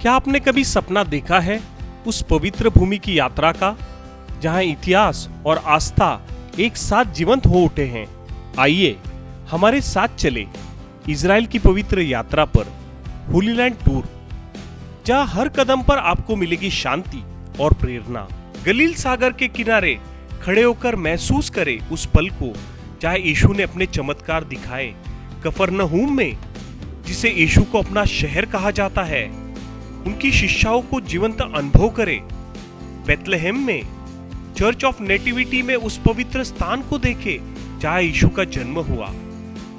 क्या आपने कभी सपना देखा है उस पवित्र भूमि की यात्रा का, जहां इतिहास और आस्था एक साथ जीवंत हो उठे हैं? आइए हमारे साथ चले इजराइल की पवित्र यात्रा पर, होली लैंड टूर, जहां हर कदम पर आपको मिलेगी शांति और प्रेरणा। गलील सागर के किनारे खड़े होकर महसूस करें उस पल को जहां यीशु ने अपने चमत्कार दिखाए। कफरनहूम में, जिसे यीशु को अपना शहर कहा जाता है, उनकी शिक्षाओं को जीवंत अनुभव करें। बेथलेहेम में, चर्च ऑफ नेटिविटी में उस पवित्र स्थान को देखें जहां यीशु का जन्म हुआ।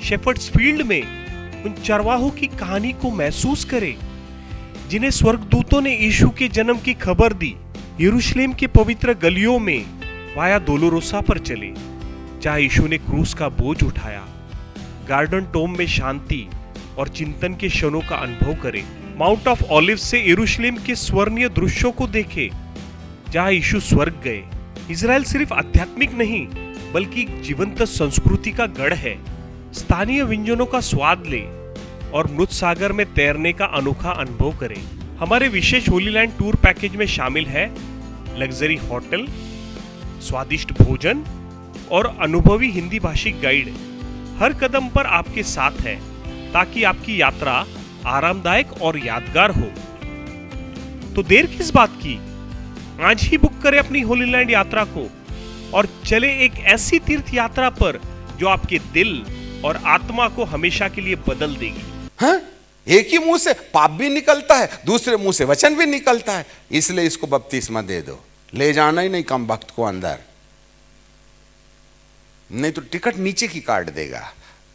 शेफर्ड्स फील्ड में उन चरवाहों की कहानी को महसूस करें जिन्हें स्वर्गदूतों ने यीशु के जन्म की खबर दी। यरूशलेम के पवित्र गलियों में वाया दोलोरोसा पर चले जहां यीशु ने क्रूस का बोझ उठाया। गार्डन टोम में शांति और चिंतन के क्षणों का अनुभव करें। माउंट ऑफ ऑलिव से यरूशलेम के स्वर्णीय दृश्यों को देखें जहां यीशु स्वर्ग गए। इजराइल सिर्फ आध्यात्मिक नहीं बल्कि जीवंत संस्कृति का गढ़ है। स्थानीय व्यंजनों का स्वाद ले और मृत सागर में तैरने का अनोखा अनुभव करें। हमारे विशेष होली लैंड टूर पैकेज में शामिल है लग्जरी होटल, स्वादिष्ट भोजन और अनुभवी हिंदी भाषी गाइड हर कदम पर आपके साथ है, ताकि आपकी यात्रा आरामदायक और यादगार हो। तो देर किस बात की, आज ही बुक करें अपनी होली लैंड यात्रा को और चले एक ऐसी तीर्थ यात्रा पर जो आपके दिल और आत्मा को हमेशा के लिए बदल देगी। हाँ? एक ही मुंह से पाप भी निकलता है, दूसरे मुंह से वचन भी निकलता है, इसलिए इसको बपतिस्मा दे दो। ले जाना ही नहीं कम वक्त को अंदर, नहीं तो टिकट नीचे की काट देगा।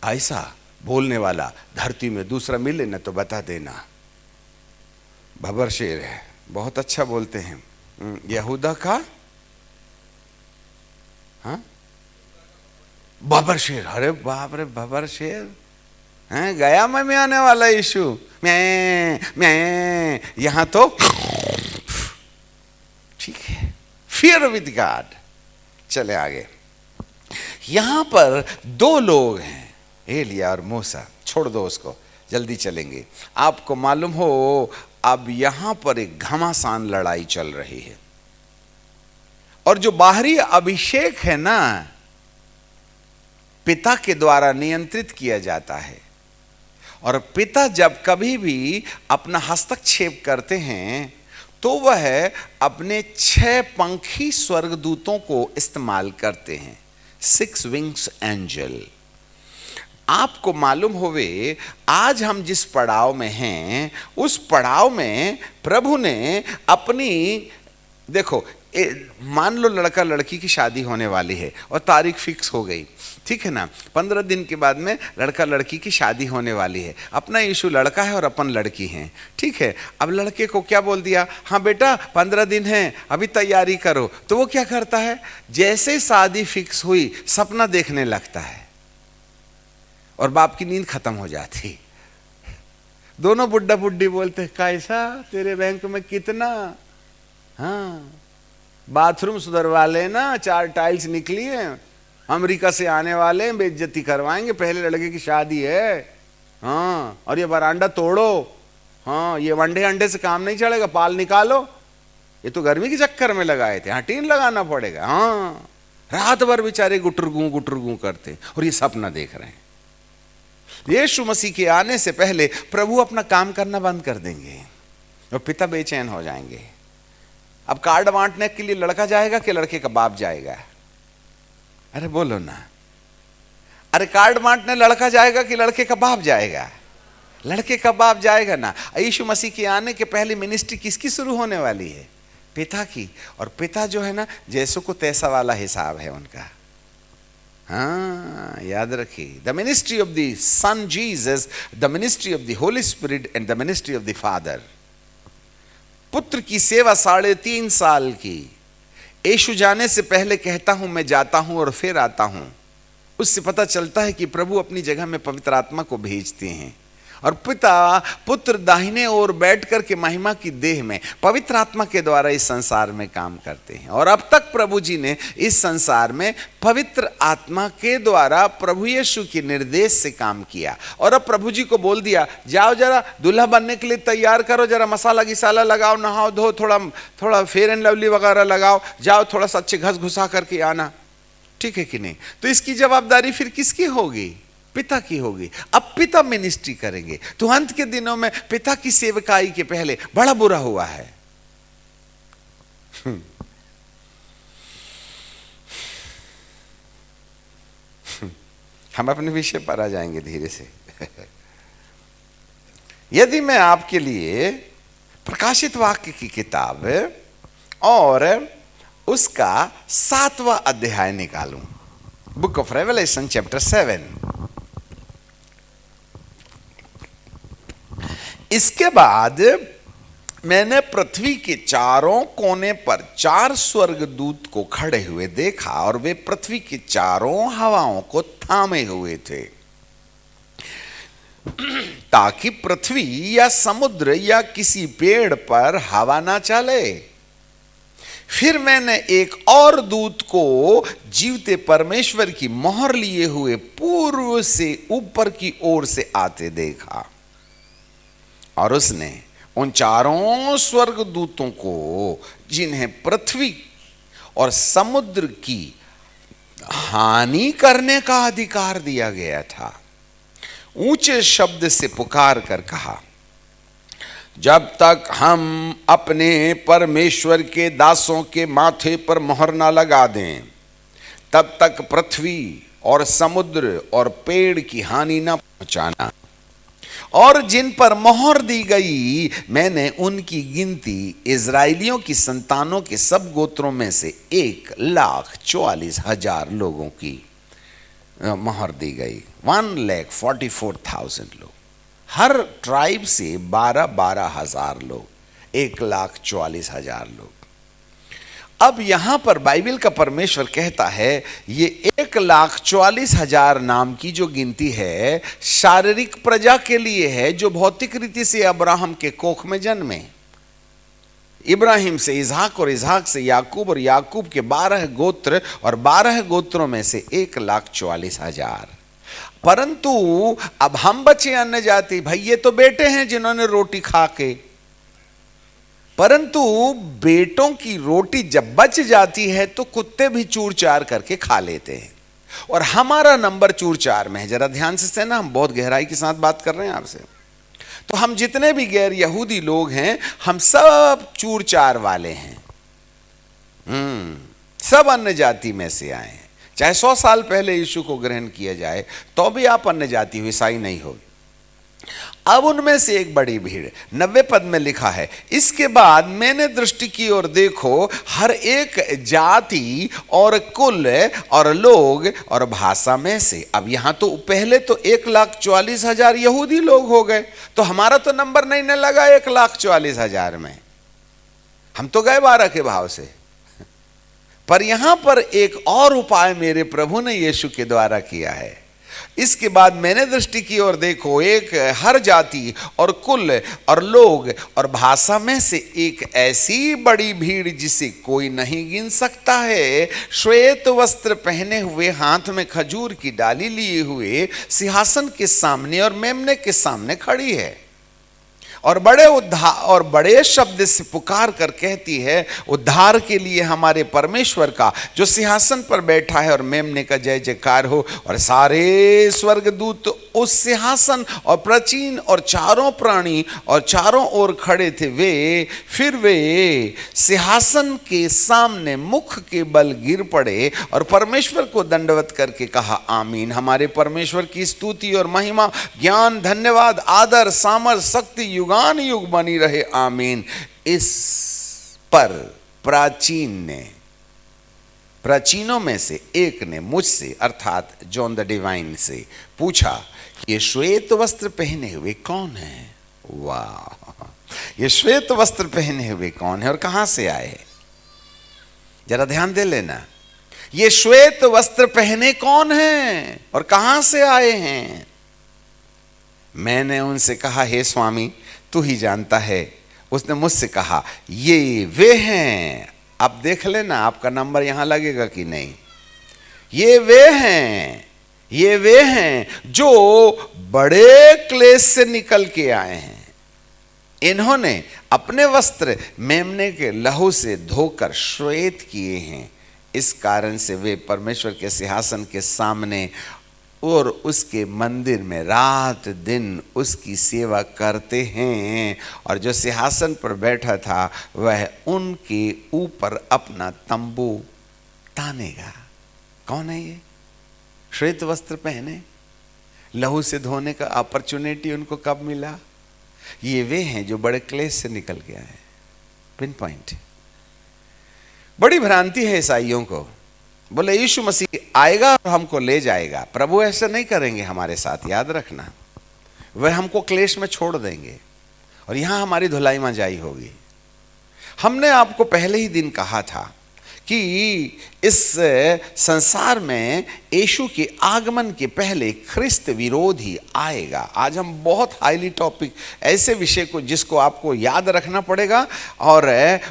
ऐसा बोलने वाला धरती में दूसरा मिले न तो बता देना। बबर शेर है, बहुत अच्छा बोलते हैं। यहूदा का हाँ बबर शेर, अरे बाप रे, बबर शेर हैं। गया में आने वाला यीशु, मैं यहां तो ठीक है। Fear with God. चले आगे। यहां पर दो लोग हैं, एलिया और मूसा। छोड़ दो उसको, जल्दी चलेंगे। आपको मालूम हो अब यहां पर एक घमासान लड़ाई चल रही है, और जो बाहरी अभिषेक है ना, पिता के द्वारा नियंत्रित किया जाता है। और पिता जब कभी भी अपना हस्तक्षेप करते हैं तो वह अपने 6 पंखी स्वर्गदूतों को इस्तेमाल करते हैं, 6 विंग्स एंजल। आपको मालूम होवे आज हम जिस पड़ाव में हैं, उस पड़ाव में प्रभु ने अपनी, देखो मान लो लड़का लड़की की शादी होने वाली है और तारीख फिक्स हो गई, ठीक है ना। 15 दिन के बाद में लड़का लड़की की शादी होने वाली है। अपना यीशु लड़का है और अपन लड़की हैं, ठीक है। अब लड़के को क्या बोल दिया, हाँ बेटा 15 दिन है, अभी तैयारी करो। तो वो क्या करता है, जैसे शादी फिक्स हुई सपना देखने लगता है और बाप की नींद खत्म हो जाती। दोनों बुड्ढा बुड्ढी बोलते, कैसा तेरे बैंक में कितना, हाँ बाथरूम सुधरवा लेना, 4 टाइल्स निकली है, अमेरिका से आने वाले हैं, बेइज्जती करवाएंगे, पहले लड़के की शादी है, हाँ और ये बरांडा तोड़ो, हाँ ये वनडे अंडे से काम नहीं चलेगा, पाल निकालो, ये तो गर्मी के चक्कर में लगाए थे, हाँ टीन लगाना पड़ेगा। हाँ रात भर बेचारे गुटरगू करते और ये सपना देख रहे हैं। यीशु मसीह के आने से पहले प्रभु अपना काम करना बंद कर देंगे और पिता बेचैन हो जाएंगे। अब कार्ड बांटने के लिए लड़का जाएगा कि लड़के का बाप जाएगा? अरे बोलो ना, अरे कार्ड बांटने लड़का जाएगा कि लड़के का बाप जाएगा? लड़के का बाप जाएगा ना। यीशु मसीह के आने के पहले मिनिस्ट्री किसकी शुरू होने वाली है? पिता की। और पिता जो है ना, जैसो को तैसा वाला हिसाब है उनका। हाँ याद रखिए, the ministry of the son Jesus, the ministry of the holy spirit and the ministry of the father. पुत्र की सेवा 3.5 साल की। यीशु जाने से पहले कहता हूं मैं जाता हूं और फिर आता हूं। उससे पता चलता है कि प्रभु अपनी जगह में पवित्र आत्मा को भेजते हैं और पिता पुत्र दाहिने ओर बैठ कर के महिमा की देह में पवित्र आत्मा के द्वारा इस संसार में काम करते हैं। और अब तक प्रभु जी ने इस संसार में पवित्र आत्मा के द्वारा प्रभु यीशु के निर्देश से काम किया। और अब प्रभु जी को बोल दिया, जाओ जरा दूल्हा बनने के लिए तैयार करो, जरा मसाला गिसाला लगाओ, नहाओ धो, थोड़ा फेयर एंड लवली वगैरह लगाओ, जाओ थोड़ा सा अच्छे घस घुसा करके आना। ठीक है कि नहीं? तो इसकी जवाबदारी फिर किसकी होगी? पिता की होगी। अब पिता मिनिस्ट्री करेंगे। तो अंत के दिनों में पिता की सेवकाई के पहले बड़ा बुरा हुआ है। हम अपने विषय पर आ जाएंगे धीरे से। यदि मैं आपके लिए प्रकाशित वाक्य की किताब और उसका 7वां अध्याय निकालूं, बुक ऑफ रेवलेशन चैप्टर 7, इसके बाद मैंने पृथ्वी के चारों कोने पर 4 स्वर्गदूत को खड़े हुए देखा और वे पृथ्वी के चारों हवाओं को थामे हुए थे, ताकि पृथ्वी या समुद्र या किसी पेड़ पर हवा ना चले। फिर मैंने एक और दूत को जीवते परमेश्वर की मोहर लिए हुए पूर्व से ऊपर की ओर से आते देखा, और उसने उन चारों स्वर्गदूतों को, जिन्हें पृथ्वी और समुद्र की हानि करने का अधिकार दिया गया था, ऊंचे शब्द से पुकार कर कहा, जब तक हम अपने परमेश्वर के दासों के माथे पर मोहर ना लगा दें, तब तक पृथ्वी और समुद्र और पेड़ की हानि ना पहुंचाना। और जिन पर मोहर दी गई, मैंने उनकी गिनती इजराइलियों की संतानों के सब गोत्रों में से 1,44,000 लोगों की मोहर दी गई। 1,44,000 लोग, हर ट्राइब से 12,000 लोग, 1,44,000 लोग। अब यहां पर बाइबल का परमेश्वर कहता है, ये 1,44,000 नाम की जो गिनती है, शारीरिक प्रजा के लिए है, जो भौतिक रीति से अब्राहम के कोख में जन्मे। इब्राहिम से इसहाक और इसहाक से याकूब और याकूब के 12 गोत्र और 12 गोत्रों में से 1,44,000। परंतु अब हम बचे अन्य जाति, भाई ये तो बेटे हैं जिन्होंने रोटी खा के, परंतु बेटों की रोटी जब बच जाती है तो कुत्ते भी चूर चार करके खा लेते हैं, और हमारा नंबर चूर चार में है। जरा ध्यान से सुनना, हम बहुत गहराई के साथ बात कर रहे हैं आपसे। तो हम जितने भी गैर यहूदी लोग हैं, हम सब चूर चार वाले हैं। सब अन्य जाति में से आए हैं। चाहे 100 साल पहले यीशु को ग्रहण किया जाए तो भी आप अन्य जाति हो, ईसाई नहीं हो। अब उनमें से एक बड़ी भीड़, 90 पद में लिखा है, इसके बाद मैंने दृष्टि की और देखो, हर एक जाति और कुल और लोग और भाषा में से। अब यहां तो पहले तो 1,44,000 यहूदी लोग हो गए, तो हमारा तो नंबर नहीं न लगा 1,44,000 में, हम तो गए 12 के भाव से। पर यहां पर एक और उपाय मेरे प्रभु ने यीशु के द्वारा किया है। इसके बाद मैंने दृष्टि की और देखो, एक हर जाति और कुल और लोग और भाषा में से एक ऐसी बड़ी भीड़ जिसे कोई नहीं गिन सकता है, श्वेत वस्त्र पहने हुए, हाथ में खजूर की डाली लिए हुए, सिंहासन के सामने और मेमने के सामने खड़ी है, और बड़े शब्द से पुकार कर कहती है, उद्धार के लिए हमारे परमेश्वर का जो सिंहासन पर बैठा है और मेमने का जय जयकार हो। और सारे स्वर्गदूत उस सिंहासन और प्राचीन और चारों प्राणी और चारों ओर खड़े थे। वे सिंहासन के सामने मुख के बल गिर पड़े और परमेश्वर को दंडवत करके कहा, आमीन। हमारे परमेश्वर की स्तुति और महिमा, ज्ञान, धन्यवाद, आदर, सामर्थ, शक्ति युगान युग बनी रहे, आमीन। इस पर प्राचीनों में से एक ने मुझसे, अर्थात जॉन द डिवाइन से पूछा, ये श्वेत वस्त्र पहने हुए कौन है? वाह, ये श्वेत वस्त्र पहने हुए कौन है और कहां से आए? जरा ध्यान दे लेना, ये श्वेत वस्त्र पहने कौन है और कहां से आए हैं? मैंने उनसे कहा, हे स्वामी तू ही जानता है। उसने मुझसे कहा, ये वे हैं। अब देख लेना आपका नंबर यहां लगेगा कि नहीं। ये वे हैं जो बड़े क्लेश से निकल के आए हैं। इन्होंने अपने वस्त्र मेमने के लहू से धोकर श्वेत किए हैं। इस कारण से वे परमेश्वर के सिंहासन के सामने और उसके मंदिर में रात दिन उसकी सेवा करते हैं। और जो सिंहासन पर बैठा था वह उनके ऊपर अपना तंबू तानेगा। कौन है ये? श्वेत वस्त्र पहने, लहू से धोने का अपॉर्चुनिटी उनको कब मिला? ये वे हैं जो बड़े क्लेश से निकल के आए। Pin point. बड़ी भ्रांति है ईसाइयों को। बोले यीशु मसीह आएगा और हमको ले जाएगा। प्रभु ऐसे नहीं करेंगे हमारे साथ, याद रखना। वह हमको क्लेश में छोड़ देंगे और यहां हमारी धुलाई मजाई होगी। हमने आपको पहले ही दिन कहा था कि इस संसार में यीशु के आगमन के पहले ख्रिस्त विरोधी आएगा। आज हम बहुत हाईली टॉपिक, ऐसे विषय को जिसको आपको याद रखना पड़ेगा और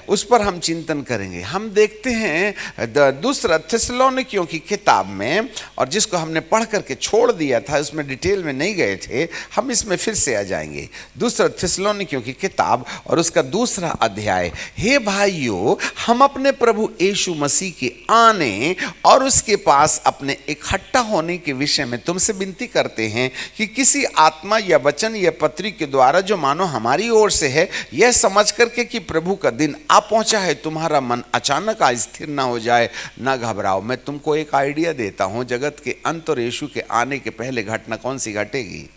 उस पर हम चिंतन करेंगे। हम देखते हैं दूसरा थिस्सलुनीकियों की किताब में, और जिसको हमने पढ़ करके छोड़ दिया था, उसमें डिटेल में नहीं गए थे, हम इसमें फिर से आ जाएंगे। दूसरा थिस्सलुनीकियों की किताब और उसका दूसरा अध्याय। हे भाइयों, हम अपने प्रभु यीशु मसीह के आने और उसके पास अपने इकट्ठा होने के विषय में तुमसे विनती करते हैं कि किसी आत्मा या वचन या पत्री के द्वारा जो मानो हमारी ओर से है, यह समझ करके कि प्रभु का दिन आ पहुंचा है, तुम्हारा मन अचानक अस्थिर ना हो जाए, ना घबराओ। मैं तुमको एक आइडिया देता हूं, जगत के अंत और यीशु के आने के पहले घटना कौन सी घटेगी?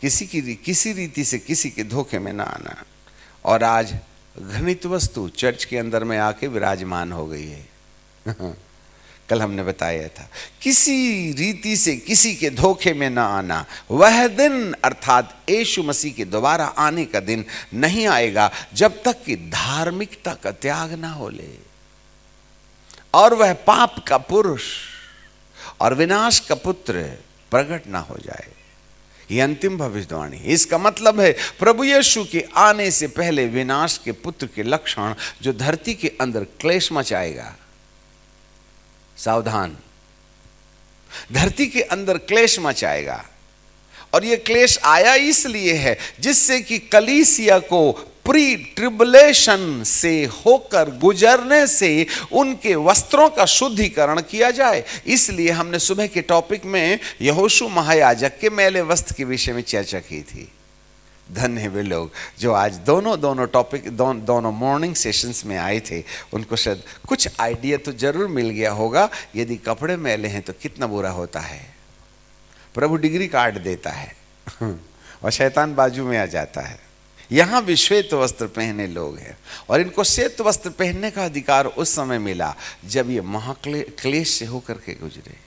किसी रीति से किसी के धोखे में ना आना। और आज घृणित वस्तु चर्च के अंदर में आके विराजमान हो गई है। कल हमने बताया था, किसी रीति से किसी के धोखे में ना आना। वह दिन अर्थात यीशु मसीह के दोबारा आने का दिन नहीं आएगा जब तक कि धार्मिकता का त्याग ना हो ले और वह पाप का पुरुष और विनाश का पुत्र प्रकट ना हो जाए। ये अंतिम भविष्यवाणी। इसका मतलब है प्रभु यीशु के आने से पहले विनाश के पुत्र के लक्षण जो धरती के अंदर क्लेश मचाएगा। सावधान, धरती के अंदर क्लेश मचाएगा। और यह क्लेश आया इसलिए है जिससे कि कलीसिया को प्री ट्रिबुलेशन से होकर गुजरने से उनके वस्त्रों का शुद्धिकरण किया जाए। इसलिए हमने सुबह के टॉपिक में यहोशू महायाजक के मैले वस्त्र के विषय में चर्चा की थी। धन्य है वे लोग जो आज दोनों टॉपिक दोनों मॉर्निंग सेशंस में आए थे। उनको शायद कुछ आइडिया तो जरूर मिल गया होगा। यदि कपड़े मैले हैं तो कितना बुरा होता है। प्रभु डिग्री कार्ड देता है और शैतान बाजू में आ जाता है। यहाँ भी श्वेत वस्त्र पहने लोग हैं और इनको श्वेत वस्त्र पहनने का अधिकार उस समय मिला जब ये महाक्लेश से होकर के गुजरे।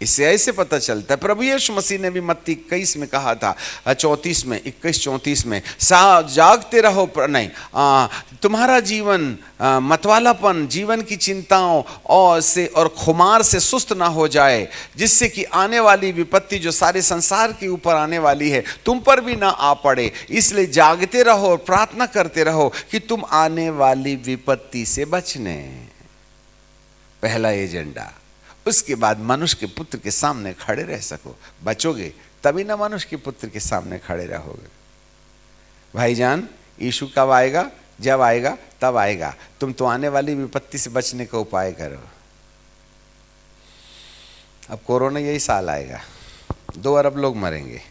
इससे ऐसे पता चलता है, प्रभु यीशु मसीह ने भी मत्ती 21 में कहा था, 21-34 में जागते रहो, नहीं तुम्हारा जीवन मतवालापन, जीवन की चिंताओं और खुमार से सुस्त ना हो जाए, जिससे कि आने वाली विपत्ति जो सारे संसार के ऊपर आने वाली है तुम पर भी ना आ पड़े। इसलिए जागते रहो और प्रार्थना करते रहो कि तुम आने वाली विपत्ति से बचने। पहला एजेंडा। उसके बाद मनुष्य के पुत्र के सामने खड़े रह सको। बचोगे तभी ना मनुष्य के पुत्र के सामने खड़े रहोगे। भाईजान, यीशु कब आएगा? जब आएगा तब आएगा। तुम तो आने वाली विपत्ति से बचने का उपाय करो। अब कोरोना यही साल आएगा, 2 अरब लोग मरेंगे।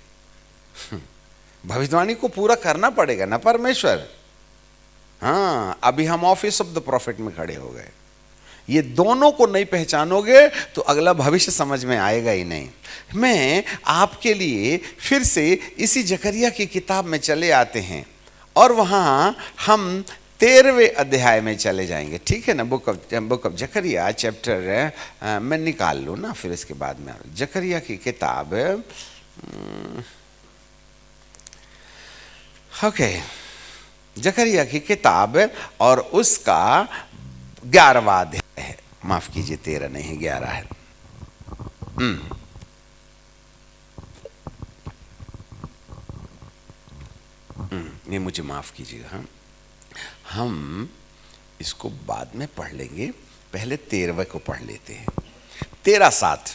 भविष्यवाणी को पूरा करना पड़ेगा ना परमेश्वर। हाँ, अभी हम ऑफिस ऑफ द प्रॉफिट में खड़े हो गए। ये दोनों को नहीं पहचानोगे तो अगला भविष्य समझ में आएगा ही नहीं। मैं आपके लिए फिर से इसी जकरिया की किताब में चले आते हैं और वहां हम 13वें अध्याय में चले जाएंगे। ठीक है ना? बुक ऑफ जकरिया चैप्टर मैं निकाल लूँ ना, फिर इसके बाद में जकरिया की किताब। ओके, जकरिया की किताब और उसका 11वां अध्याय है। माफ कीजिए, 13 नहीं 11 है। नहीं, मुझे माफ कीजिएगा, हाँ, हम इसको बाद में पढ़ लेंगे, पहले 13वें को पढ़ लेते हैं। 13:7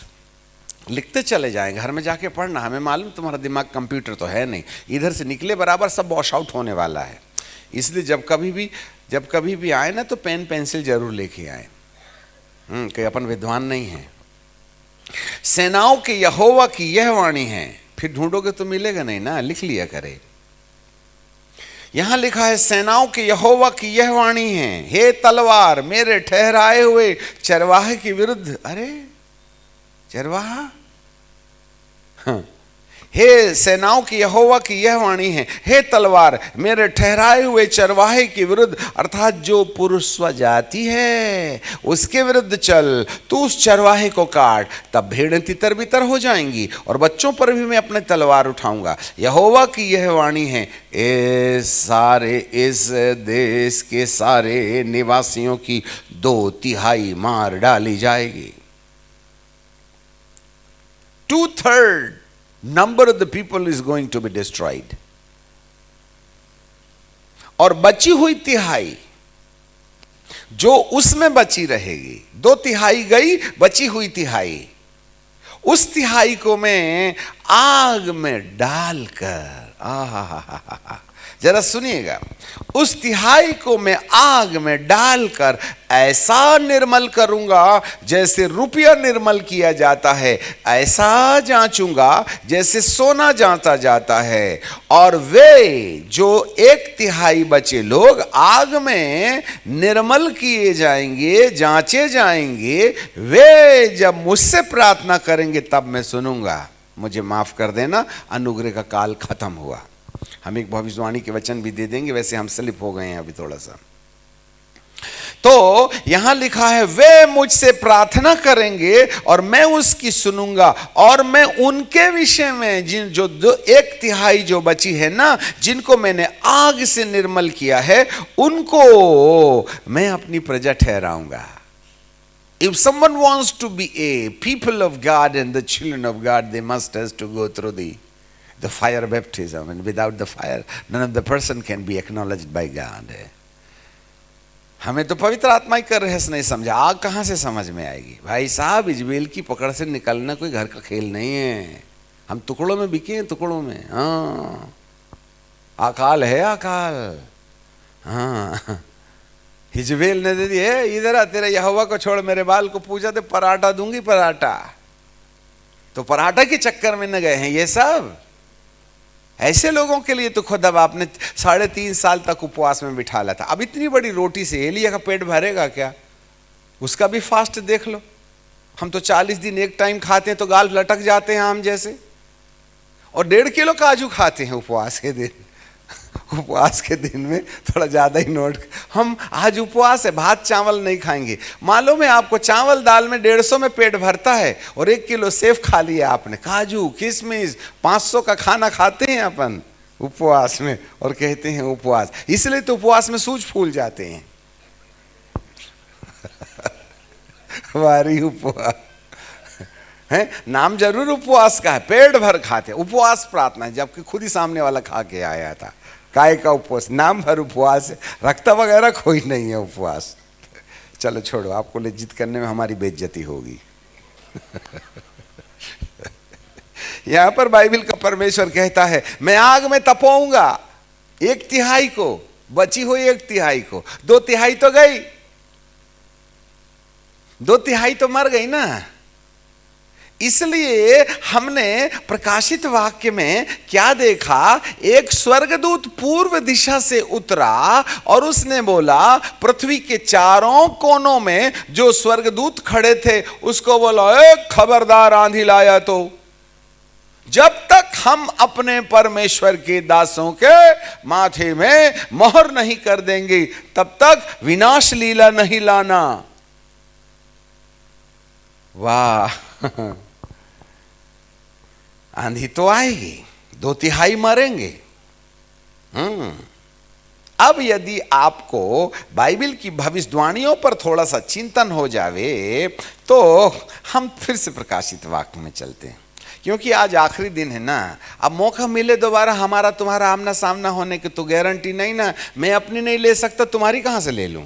लिखते चले जाएंगे, घर में जाके पढ़ना। हमें मालूम तुम्हारा दिमाग कंप्यूटर तो है नहीं, इधर से निकले बराबर सब वॉश आउट होने वाला है। इसलिए जब कभी भी आए ना तो पेन पेंसिल जरूर लेके आए, कि अपन विद्वान नहीं है। सेनाओं के यहोवा की यह वाणी है, फिर ढूंढोगे तो मिलेगा नहीं ना, लिख लिया करे। यहां लिखा है सेनाओं के यहोवा की यह वाणी है, हे तलवार मेरे ठहराए हुए चरवाहे के विरुद्ध। अरे चरवाहा, हाँ। हे सेनाओं की यहोवा की यह वाणी है, हे तलवार मेरे ठहराए हुए चरवाहे के विरुद्ध, अर्थात जो पुरुष स्वजाति है उसके विरुद्ध चल, तू उस चरवाहे को काट, तब भेड़ें तितर बितर हो जाएंगी और बच्चों पर भी मैं अपने तलवार उठाऊंगा। यहोवा की यह वाणी है, इस देश के सारे निवासियों की 2/3 मार डाली जाएगी। 2/3 number of the people is going to be destroyed. और बची हुई 1/3 जो उसमें बची रहेगी, 2/3 गई, बची हुई 1/3, उस 1/3 को मैं आग में डालकर, जरा सुनिएगा, उस 1/3 को मैं आग में डालकर ऐसा निर्मल करूंगा जैसे रुपया निर्मल किया जाता है, ऐसा जांचूंगा जैसे सोना जांचा जाता है। और वे जो 1/3 बचे लोग आग में निर्मल किए जाएंगे, जांचे जाएंगे, वे जब मुझसे प्रार्थना करेंगे तब मैं सुनूंगा। मुझे माफ कर देना, अनुग्रह का काल खत्म हुआ। हम एक भविष्यवाणी के वचन भी दे देंगे, वैसे हम स्लिप हो गए हैं अभी थोड़ा सा। तो यहां लिखा है वे मुझसे प्रार्थना करेंगे और मैं उसकी सुनूंगा, और मैं उनके विषय में जिन जो 1/3 जो बची है ना, जिनको मैंने आग से निर्मल किया है, उनको मैं अपनी प्रजा ठहराऊंगा। If someone wants to be a people of God and the children of God, they must has to go through the fire baptism, and without the fire none of the person can be acknowledged by God. हमें तो पवित्र आत्मा ही कर रहस्य नहीं समझा, आग कहां से समझ में आएगी? भाई साहब, इजबेल की पकड़ से निकलना कोई घर का खेल नहीं है। हम टुकड़ों में बिके हैं, टुकड़ों में। हाँ, अकाल है अकाल। हाँ, हिजबेल ने दे दी है, इधर आ, तेरे यहोवा को छोड़, मेरे बाल को पूजा दे, पराठा दूंगी पराठा। तो पराठा के चक्कर में न गए हैं ये सब। ऐसे लोगों के लिए तो खुद अब आपने 3.5 साल तक उपवास में बिठा लिया था। अब इतनी बड़ी रोटी से एलिया का पेट भरेगा क्या? उसका भी फास्ट देख लो। हम तो 40 दिन एक टाइम खाते हैं तो गाल लटक जाते हैं आम जैसे, और 1.5 किलो काजू खाते हैं उपवास के दिन। उपवास के दिन में थोड़ा ज्यादा ही नोट। हम आज उपवास है, भात चावल नहीं खाएंगे। मालूम है आपको, चावल दाल में 150 में पेट भरता है, और 1 किलो सेव खा लिया आपने, काजू किशमिश 500 का खाना खाते हैं अपन उपवास में, और कहते हैं उपवास। इसलिए तो उपवास में सूज फूल जाते हैं। हमारी उपवास है, नाम जरूर उपवास का है, पेट भर खाते, उपवास प्रार्थना है, जबकि खुद ही सामने वाला खा के आया था। काय का उपवास? नाम भर उपवास है, रखता वगैरह कोई नहीं है उपवास। चलो छोड़ो, आपको लज्जित करने में हमारी बेइज्जती होगी। यहां पर बाइबल का परमेश्वर कहता है मैं आग में तपाऊंगा 1/3 को, बची हुई 1/3 को। 2/3 तो गई, 2/3 तो मर गई ना। इसलिए हमने प्रकाशित वाक्य में क्या देखा? एक स्वर्गदूत पूर्व दिशा से उतरा और उसने बोला, पृथ्वी के चारों कोनों में जो स्वर्गदूत खड़े थे उसको बोला, एक खबरदार आंधी लाया तो जब तक हम अपने परमेश्वर के दासों के माथे में मोहर नहीं कर देंगे तब तक विनाश लीला नहीं लाना। वाह, आंधी तो आएगी, 2/3 मरेंगे। अब यदि आपको बाइबल की भविष्यवाणियों पर थोड़ा सा चिंतन हो जावे तो हम फिर से प्रकाशित वाक्य में चलते हैं। क्योंकि आज आखिरी दिन है ना। अब मौका मिले दोबारा हमारा तुम्हारा आमना सामना होने की तो गारंटी नहीं ना। मैं अपनी नहीं ले सकता, तुम्हारी कहां से ले लूं?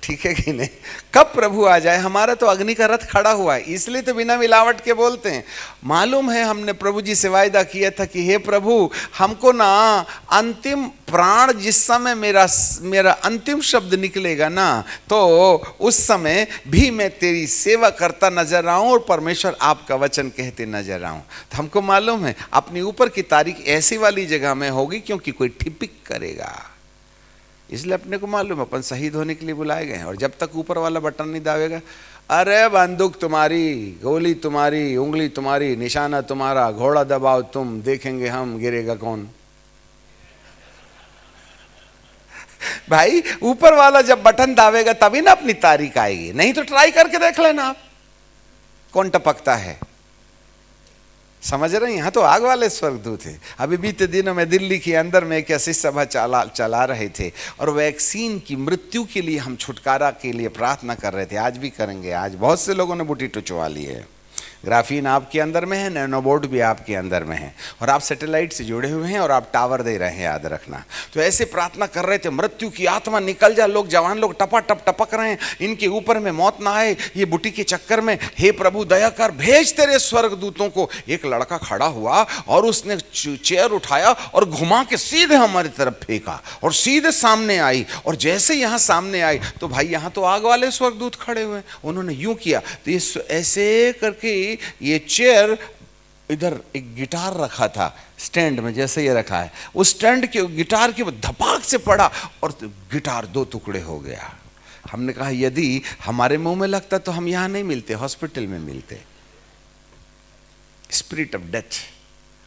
ठीक है कि नहीं? कब प्रभु आ जाए। हमारा तो अग्नि का रथ खड़ा हुआ है, इसलिए तो बिना मिलावट के बोलते हैं। मालूम है हमने प्रभु जी से वायदा किया था कि हे प्रभु, हमको ना अंतिम प्राण जिस समय मेरा अंतिम शब्द निकलेगा ना, तो उस समय भी मैं तेरी सेवा करता नजर आऊं और परमेश्वर आपका वचन कहते नजर आऊं। तो हमको मालूम है अपनी ऊपर की तारीख ऐसी वाली जगह में होगी क्योंकि कोई ठिपिक करेगा, इसलिए अपने को मालूम अपन शहीद होने के लिए बुलाए गए हैं। और जब तक ऊपर वाला बटन नहीं दावेगा, अरे बंदूक तुम्हारी, गोली तुम्हारी, उंगली तुम्हारी, निशाना तुम्हारा, घोड़ा दबाओ तुम, देखेंगे हम गिरेगा कौन। भाई ऊपर वाला जब बटन दावेगा तभी ना अपनी तारीख आएगी, नहीं तो ट्राई करके देख लेना आप कौन टपकता है। समझ रहे हैं? यहाँ तो आग वाले स्वर्गदूत थे। अभी बीते दिनों में दिल्ली के अंदर में एक ऐसी सभा चला रहे थे और वैक्सीन की मृत्यु के लिए हम छुटकारा के लिए प्रार्थना कर रहे थे। आज भी करेंगे। आज बहुत से लोगों ने बूटी टुचवा ली है। ग्राफीन आपके अंदर में है, नैनोबोर्ड भी आपके अंदर में है, और आप सैटेलाइट से जुड़े हुए हैं और आप टावर दे रहे हैं, याद रखना। तो ऐसे प्रार्थना कर रहे थे, मृत्यु की आत्मा निकल जा। लोग, जवान लोग टपाटप टपक रहे हैं, इनके ऊपर में मौत ना आए ये बुटी के चक्कर में। हे प्रभु दया कर, भेज तेरे स्वर्गदूतों को। एक लड़का खड़ा हुआ और उसने चेयर उठाया और घुमा के सीधे हमारी तरफ फेंका और सीधे सामने आई। और जैसे यहाँ सामने आई तो भाई यहाँ तो आग वाले स्वर्गदूत खड़े हुए, उन्होंने यूं किया तो ये ऐसे करके ये चेयर, इधर एक गिटार रखा था स्टैंड में, जैसे ये रखा है, उस स्टैंड के गिटार के धपाक से पड़ा और गिटार दो टुकड़े हो गया। हमने कहा यदि हमारे मुंह में लगता तो हम यहां नहीं मिलते, हॉस्पिटल में मिलते। Spirit of death,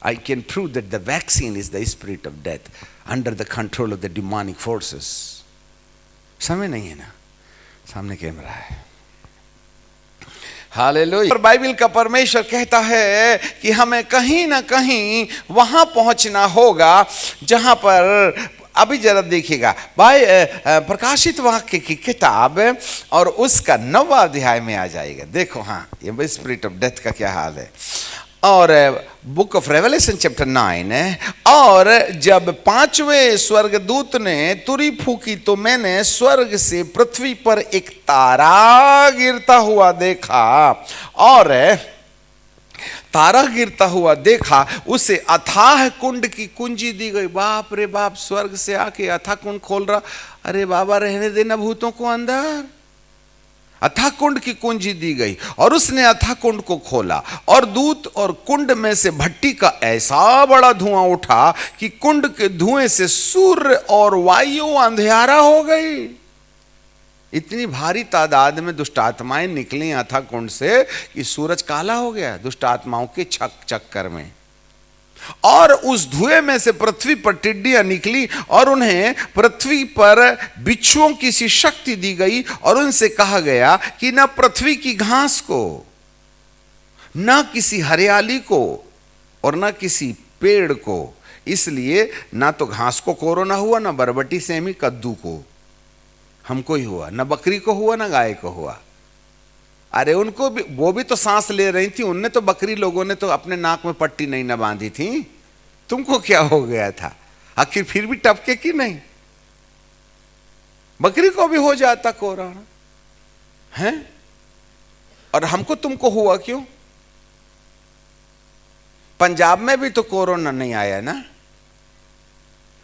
I can prove that the vaccine is the spirit of death under the control of the demonic forces. समय नहीं है ना, सामने कैमरा है। हालेलुया। और बाइबल का परमेश्वर कहता है कि हमें कहीं ना कहीं वहां पहुंचना होगा जहां पर, अभी जरा देखिएगा प्रकाशित वाक्य की किताब और उसका 9वां अध्याय में आ जाएगा। देखो हाँ, ये स्पिरिट ऑफ डेथ का क्या हाल है। और बुक ऑफ रेवलेशन चैप्टर 9 है। और जब 5वें स्वर्गदूत ने तुरी फूकी तो मैंने स्वर्ग से पृथ्वी पर एक तारा गिरता हुआ देखा, और तारा गिरता हुआ देखा, उसे अथाह कुंड की कुंजी दी गई। बाप रे बाप, स्वर्ग से आके अथाह कुंड खोल रहा। अरे बाबा रहने देना भूतों को अंदर। अथाह कुंड की कुंजी दी गई और उसने अथाह कुंड को खोला और दूत और कुंड में से भट्टी का ऐसा बड़ा धुआं उठा कि कुंड के धुएं से सूर्य और वायु अंधियारा हो गई। इतनी भारी तादाद में दुष्ट आत्माएं निकली अथाह कुंड से कि सूरज काला हो गया दुष्ट आत्माओं के चक्कर में। और उस धुएं में से पृथ्वी पर टिड्डियां निकली और उन्हें पृथ्वी पर बिच्छुओं की सी शक्ति दी गई। और उनसे कहा गया कि न पृथ्वी की घास को, न किसी हरियाली को और न किसी पेड़ को, इसलिए ना तो घास को कोरोना हुआ, न बरबटी सेमी कद्दू को हमको ही हुआ, न बकरी को हुआ, न गाय को हुआ। अरे उनको भी, वो भी तो सांस ले रही थी, उनने तो, बकरी लोगों ने तो अपने नाक में पट्टी नहीं न बांधी थी। तुमको क्या हो गया था? आखिर फिर भी टपके कि नहीं? बकरी को भी हो जाता कोरोना है, और हमको तुमको हुआ क्यों? पंजाब में भी तो कोरोना नहीं आया ना,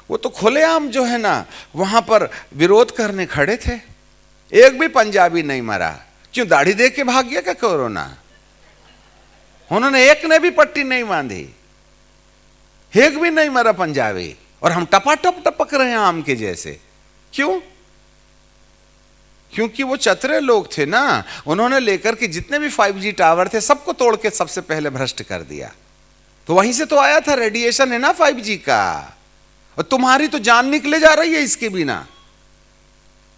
वो तो खुलेआम जो है ना वहां पर विरोध करने खड़े थे। एक भी पंजाबी नहीं मरा। क्यों? दाढ़ी देख के भाग गया क्या कोरोना? उन्होंने एक ने भी पट्टी नहीं बांधी, एक भी नहीं मरा पंजाबी, और हम टपाटप टपक रहे हैं आम के जैसे। क्यों? क्योंकि वो चतुरे लोग थे ना, उन्होंने लेकर के जितने भी 5G टावर थे सबको तोड़ के सबसे पहले भ्रष्ट कर दिया। तो वहीं से तो आया था रेडिएशन, है ना 5G का। और तुम्हारी तो जान निकले जा रही है इसके बिना।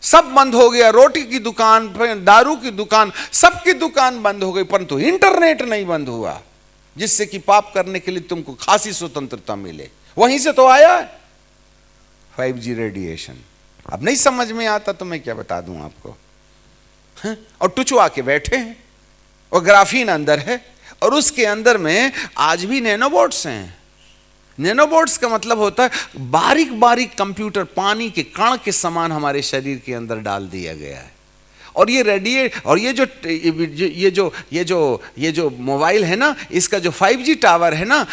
सब बंद हो गया, रोटी की दुकान, दारू की दुकान, सबकी दुकान बंद हो गई, परंतु इंटरनेट नहीं बंद हुआ, जिससे कि पाप करने के लिए तुमको खासी स्वतंत्रता मिले। वहीं से तो आया 5G रेडिएशन। अब नहीं समझ में आता तो मैं क्या बता दूं आपको। और टुचवा के बैठे हैं, और ग्राफीन अंदर है, और उसके अंदर में आज भी नैनोबोट्स हैं। नैनोबोट्स का मतलब होता है बारीक बारीक कंप्यूटर, पानी के कण के समान हमारे शरीर के अंदर डाल दिया गया है। और ये रेडिएट, और ये जो मोबाइल है ना, इसका जो 5G टावर है ना,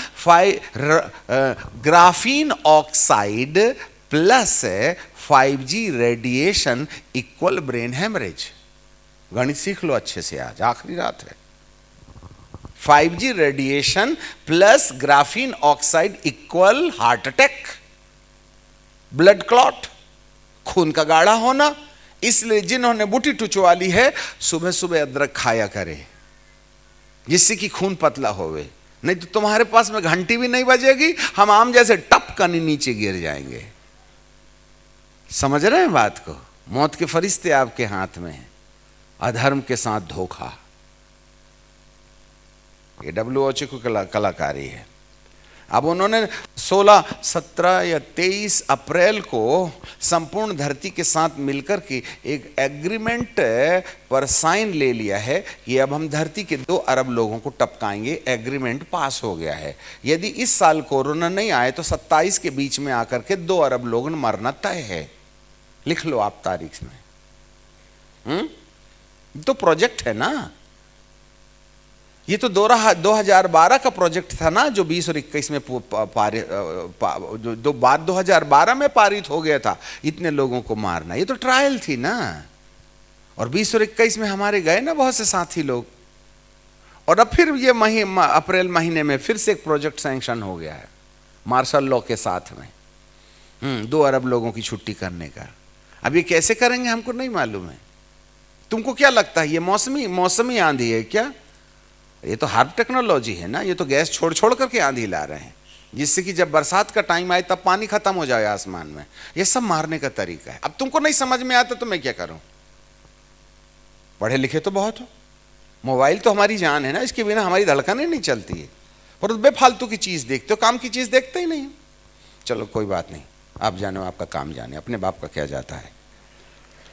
graphene oxide plus 5G radiation equal brain haemorrhage. गणित सीख लो अच्छे से, आज आखिरी रात है। 5G radiation plus graphene oxide equal heart attack, blood clot, खून का गाढ़ा होना। इसलिए जिन्होंने बूटी टुचवा ली है, सुबह सुबह अदरक खाया करें जिससे कि खून पतला होवे, नहीं तो तुम्हारे पास में घंटी भी नहीं बजेगी, हम आम जैसे टप कनी नीचे गिर जाएंगे। समझ रहे हैं बात को? मौत के फरिश्ते आपके हाथ में हैं, अधर्म के साथ धोखा। ये WHO की कलाकारी है। अब उन्होंने 16, 17 या 23 अप्रैल को संपूर्ण धरती के साथ मिलकर के एक एग्रीमेंट पर साइन ले लिया है कि अब हम धरती के 2 अरब लोगों को टपकाएंगे। एग्रीमेंट पास हो गया है। यदि इस साल कोरोना नहीं आए तो 27 के बीच में आकर के 2 अरब लोग मरना तय है। लिख लो आप तारीख में। तो प्रोजेक्ट है ना, ये तो 2012 का प्रोजेक्ट था ना, जो 20 और 21 में जो बात 2012 में पारित हो गया था, इतने लोगों को मारना। ये तो ट्रायल थी ना, और 20 और 21 में हमारे गए ना बहुत से साथी लोग। और अब फिर ये अप्रैल महीने में फिर से एक प्रोजेक्ट सैंक्शन हो गया है मार्शल लॉ के साथ में, 2 अरब लोगों की छुट्टी करने का। अब ये कैसे करेंगे हमको नहीं मालूम है। तुमको क्या लगता है ये मौसमी आंधी है क्या? ये तो हार्ड टेक्नोलॉजी है ना, ये तो गैस छोड़ छोड़ करके आंधी ला रहे हैं, जिससे कि जब बरसात का टाइम आए तब पानी खत्म हो जाए आसमान में। ये सब मारने का तरीका है। अब तुमको नहीं समझ में आता तो मैं क्या करूं? पढ़े लिखे तो बहुत हो, मोबाइल तो हमारी जान है ना, इसके बिना हमारी धड़कनें नहीं चलती है। और बेफालतू की चीज देखते हो, काम की चीज देखते ही नहीं। चलो कोई बात नहीं, आप जानो, आपका काम जाने, अपने बाप का क्या जाता है।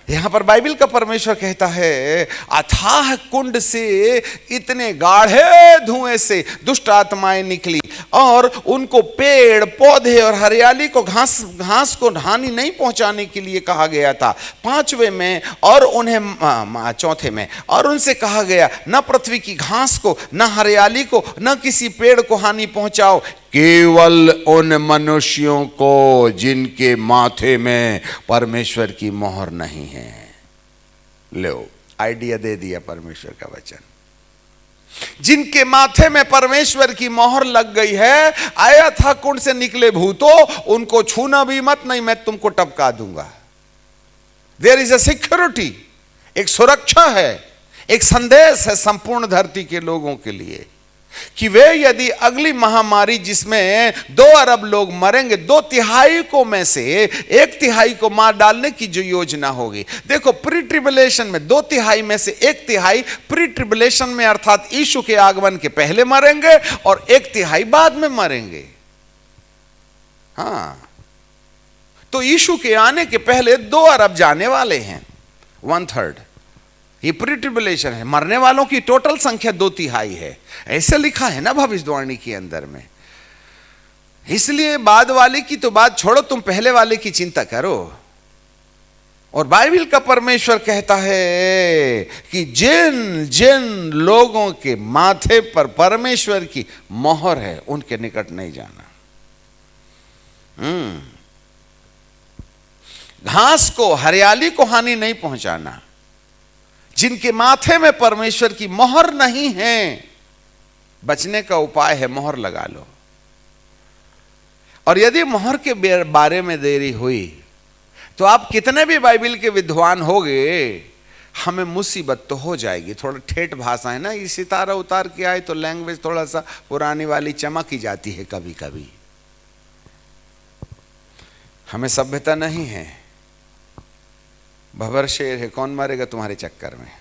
यहां पर बाइबल का परमेश्वर कहता है, अथाह कुंड से इतने गाढ़े धुएं से दुष्ट आत्माएं निकली और उनको पेड़ पौधे और हरियाली को घास को हानि नहीं पहुंचाने के लिए कहा गया था। 5वें में और उन्हें 4थे में और उनसे कहा गया, न पृथ्वी की घास को, न हरियाली को, न किसी पेड़ को हानि पहुंचाओ, केवल उन मनुष्यों को जिनके माथे में परमेश्वर की मोहर नहीं है। लो, आइडिया दे दिया परमेश्वर का वचन। जिनके माथे में परमेश्वर की मोहर लग गई है, आया था कुंड से निकले भूतों, उनको छूना भी मत, नहीं मैं तुमको टपका दूंगा। देयर इज अ सिक्योरिटी, एक सुरक्षा है, एक संदेश है संपूर्ण धरती के लोगों के लिए कि वे यदि अगली महामारी जिसमें 2 अरब लोग मरेंगे, 2/3 को में से 1/3 को मार डालने की जो योजना होगी। देखो, प्री ट्रिबुलेशन में 2/3 में से 1/3 प्री ट्रिबुलेशन में अर्थात यीशु के आगमन के पहले मरेंगे और 1/3 बाद में मरेंगे। हाँ, तो यीशु के आने के पहले 2 अरब जाने वाले हैं, 1/3। ये प्री ट्रिबुलेशन है। मरने वालों की टोटल संख्या 2/3 है, ऐसे लिखा है ना भविष्यवाणी के अंदर में। इसलिए बाद वाले की तो बात छोड़ो, तुम पहले वाले की चिंता करो। और बाइबल का परमेश्वर कहता है कि जिन जिन लोगों के माथे पर परमेश्वर की मोहर है, उनके निकट नहीं जाना। घास को, हरियाली को हानि नहीं पहुंचाना। जिनके माथे में परमेश्वर की मोहर नहीं है, बचने का उपाय है मोहर लगा लो। और यदि मोहर के बारे में देरी हुई तो आप कितने भी बाइबल के विद्वान होगे, हमें मुसीबत तो हो जाएगी। थोड़ा ठेठ भाषा है ना, ये सितारा उतार के आए तो लैंग्वेज थोड़ा सा पुरानी वाली चमक ही जाती है कभी कभी। हमें सभ्यता नहीं है, भवर शेर है, कौन मारेगा तुम्हारे चक्कर में।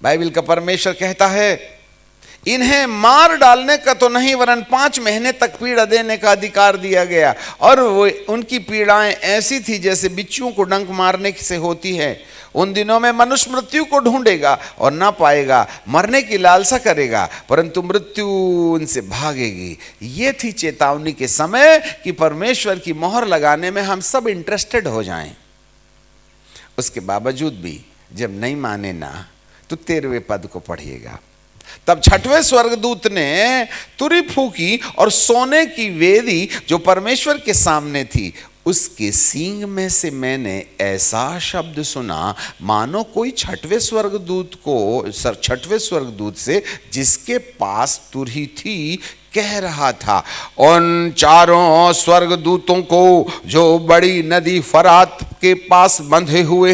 बाइबल का परमेश्वर कहता है, इन्हें मार डालने का तो नहीं, वरन 5 महीने तक पीड़ा देने का अधिकार दिया गया। और वो उनकी पीड़ाएं ऐसी थी जैसे बिच्छुओं को डंक मारने से होती है। उन दिनों में मनुष्य मृत्यु को ढूंढेगा और ना पाएगा, मरने की लालसा करेगा, परंतु मृत्यु उनसे भागेगी। ये थी चेतावनी के समय कि परमेश्वर की मोहर लगाने में हम सब इंटरेस्टेड हो जाएं। उसके बावजूद भी जब नहीं माने ना, तो 13वें पद को पढ़िएगा। तब 6वें स्वर्गदूत ने तुरी फूकी और सोने की वेदी जो परमेश्वर के सामने थी, उसके सींग में से मैंने ऐसा शब्द सुना मानो कोई 6वें स्वर्गदूत से जिसके पास तुरही थी कह रहा था, उन 4 स्वर्गदूतों को जो बड़ी नदी फरात के पास बंधे हुए